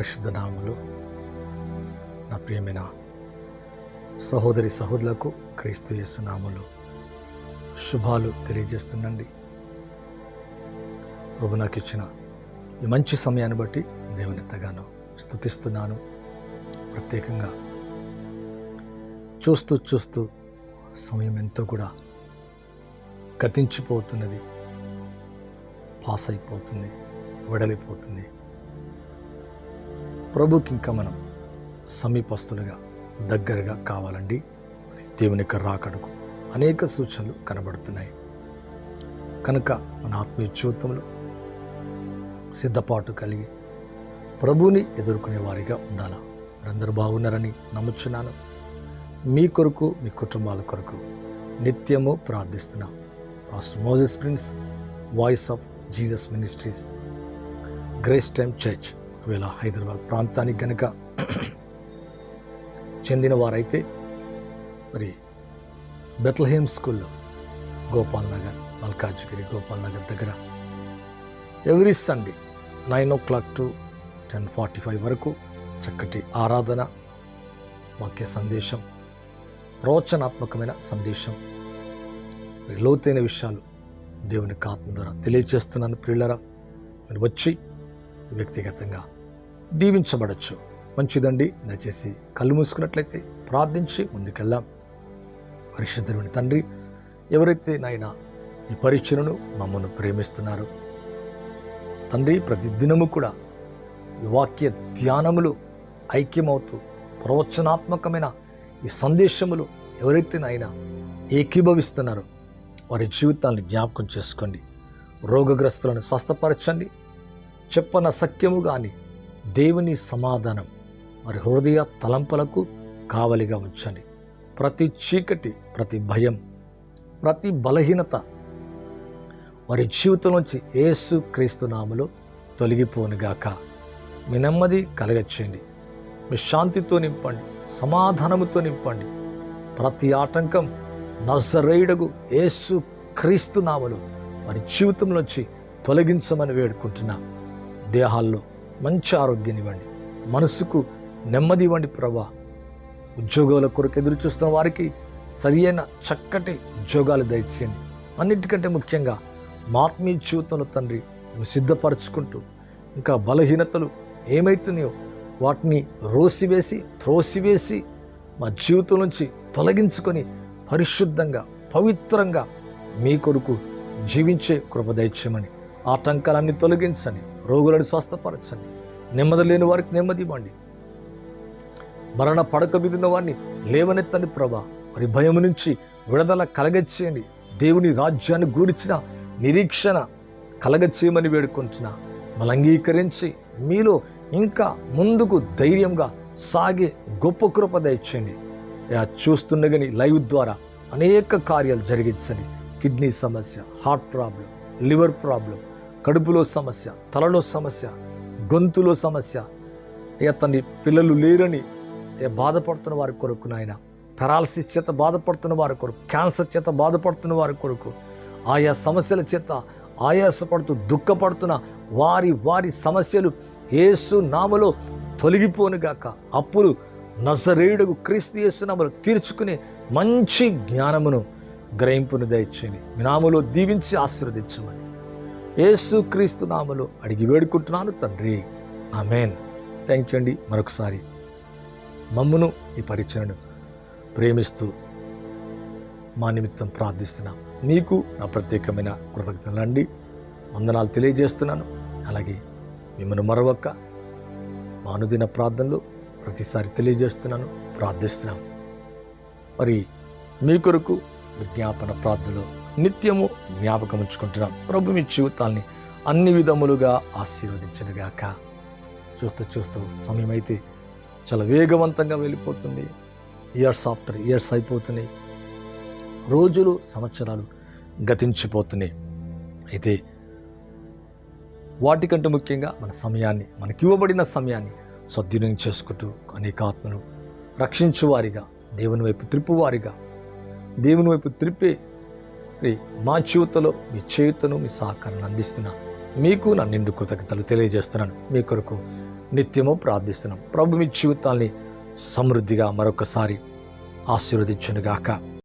పరిశుద్ధ నామములో నా ప్రియమైన సహోదరి సహోదరులకు క్రీస్తు యేసు నామములో శుభాలు తెలియజేస్తుండండి. ప్రభు నాకు ఇచ్చిన ఈ మంచి సమయాన్ని బట్టి దేవుని ఎంతగానో స్తుతిస్తున్నాను. ప్రత్యేకంగా చూస్తూ సమయం ఎంతో కూడా గతించిపోతున్నది, పాస్ అయిపోతుంది, వెడలిపోతుంది. ప్రభుకి ఇంకా మనం సమీపస్తులుగా దగ్గరగా కావాలండి. దేవుని యొక్క రాకడకు అనేక సూచనలు కనబడుతున్నాయి. కనుక మన ఆత్మీయ జీవితంలో సిద్ధపాటు కలిగి ప్రభువుని ఎదుర్కొనే వారిగా ఉండాలా. మీరందరూ బాగున్నారని నమ్ముచున్నాను. మీ కొరకు, మీ కుటుంబాల కొరకు నిత్యము ప్రార్థిస్తున్నాం. Pastor Moses prince, voice of Jesus ministries, grace time church, ఒకవేళ హైదరాబాద్ ప్రాంతానికి కనుక చెందిన వారైతే మరి బెత్లహేమ్ స్కూల్లో గోపాల్ నగర్, మల్కాజ్గిరి గోపాల్ నగర్ దగ్గర ఎవ్రీ సండే 9 o'clock to 10:45 వరకు చక్కటి ఆరాధన, వాక్య సందేశం, ప్రవచనాత్మకమైన సందేశం, లోతైన విషయాలు దేవుని ఆత్మ ద్వారా తెలియజేస్తున్నాను. ప్రియులరా, మీరు వచ్చి వ్యక్తిగతంగా దీవించబడచ్చు. మంచిదండి. దయచేసి కళ్ళు మూసుకున్నట్లయితే ప్రార్థించి ముందుకెళ్దాం. పరిశుద్ధుని తండ్రి, ఎవరైతే నాయన ఈ పరిచయను మమ్మల్ని ప్రేమిస్తున్నారు తండ్రి, ప్రతి దినము కూడా ఈ వాక్య ధ్యానములు ఐక్యమవుతూ ప్రవచనాత్మకమైన ఈ సందేశములు ఎవరైతే నాయన ఏకీభవిస్తున్నారో వారి జీవితాలను జ్ఞాపకం చేసుకోండి. రోగగ్రస్తులను స్వస్థపరచండి. చెప్పన సత్యము కానీ దేవుని సమాధానం మరి హృదయ తలంపులకు కావలిగా ఉంచండి. ప్రతి చీకటి, ప్రతి భయం, ప్రతి బలహీనత వారి జీవితంలోంచి యేసు క్రీస్తు నామములో తొలగిపోనుగాక. మీ నెమ్మది కలగచ్చేయండి. మీ శాంతితో నింపండి, సమాధానముతో నింపండి. ప్రతి ఆటంకం నజరేయుడగు యేసు క్రీస్తు నామములో వారి జీవితంలోంచి తొలగించమని వేడుకుంటున్నా. దేహాల్లో మంచి ఆరోగ్యం ఇవ్వండి, మనసుకు నెమ్మది ఇవ్వండి ప్రభా. ఉద్యోగాల కొరకు ఎదురు చూస్తున్న వారికి సరి అయిన చక్కటి ఉద్యోగాలు దయచేయండి. అన్నిటికంటే ముఖ్యంగా మా ఆత్మీయ జీవితంలో తండ్రి మేము సిద్ధపరచుకుంటూ ఇంకా బలహీనతలు ఏమైతున్నాయో వాటిని త్రోసివేసి మా జీవితం నుంచి తొలగించుకొని పరిశుద్ధంగా, పవిత్రంగా మీ కొరకు జీవించే కృప దయచేయమని, ఆటంకాలన్నీ తొలగించండి, రోగులను స్వస్థపరచండి, నెమ్మది లేని వారికి నెమ్మది ఇవ్వండి, మరణ పడక మీద వారిని లేవనెత్తండి ప్రభా. వారి భయం నుంచి విడుదల కలగచేయండి. దేవుని రాజ్యాన్ని గూర్చిన నిరీక్షణ కలగచేయమని వేడుకుంటున్నా. మళ్ళీ అంగీకరించి మీలో ఇంకా ముందుకు ధైర్యంగా సాగే గొప్ప కృప దయచేయండి. చూస్తుండగాని లైవ్ ద్వారా అనేక కార్యాలు జరిగించండి. కిడ్నీ సమస్య, హార్ట్ ప్రాబ్లం, లివర్ ప్రాబ్లం, కడుపులో సమస్య, తలలో సమస్య, గొంతులో సమస్య, తండ్రి పిల్లలు లేరని బాధపడుతున్న వారి కొరకు నాయన, పెరాలసిస్ చేత బాధపడుతున్న వారి కొరకు, క్యాన్సర్ చేత బాధపడుతున్న వారి కొరకు, ఆయా సమస్యల చేత ఆయాసపడుతూ దుఃఖపడుతున్న వారి సమస్యలు యేసు నామములో తొలగిపోనుగాక. అప్పులు నజరేయుడగు క్రీస్తు యేసు నామములో తీర్చుకునే మంచి జ్ఞానమును గ్రహింపును దయచేయండి. మీ నామములో దీవించి ఆశీర్వదించమని యేసు క్రీస్తు నామములో అడిగి వేడుకుంటున్నాను తండ్రి, ఆమేన్. థ్యాంక్ యూ అండి. మరొకసారి మమ్మును ఈ పరిచయను ప్రేమిస్తూ మా నిమిత్తం ప్రార్థిస్తున్నాం. మీకు నా ప్రత్యేకమైన కృతజ్ఞతలండి, వందనాలు తెలియజేస్తున్నాను. అలాగే మిమ్మల్ని మరొక మా అనుదిన ప్రార్థనలు ప్రతిసారి తెలియజేస్తున్నాను, ప్రార్థిస్తున్నాం. మరి మీ కొరకు విజ్ఞాపన ప్రార్థనలో నిత్యము జ్ఞాపకం ఉంచుకుంటున్నాం. ప్రభు మీ జీవితాల్ని అన్ని విధములుగా ఆశీర్వదించనుగాక. చూస్తూ సమయం అయితే చాలా వేగవంతంగా వెళ్ళిపోతుంది. ఇయర్స్ ఆఫ్టర్ ఇయర్స్ అయిపోతున్నాయి, రోజులు సంవత్సరాలు గతించిపోతున్నాయి. అయితే వాటికంటే ముఖ్యంగా మన సమయాన్ని, మనకి ఇవ్వబడిన సమయాన్ని సద్వినియోగం చేసుకుంటూ అనేక ఆత్మను రక్షించువారిగా, దేవుని వైపు త్రిప్పువారిగా, దేవుని వైపు త్రిప్పే మా జీవితంలో మీ చేతును, మీ సహకారాన్ని అందిస్తున్నా మీకు నా నిండు కృతజ్ఞతలు తెలియజేస్తున్నాను. మీ కొరకు నిత్యము ప్రార్థిస్తున్నాం. ప్రభు మీ జీవితాల్ని సమృద్ధిగా మరొకసారి ఆశీర్వదించునుగాక.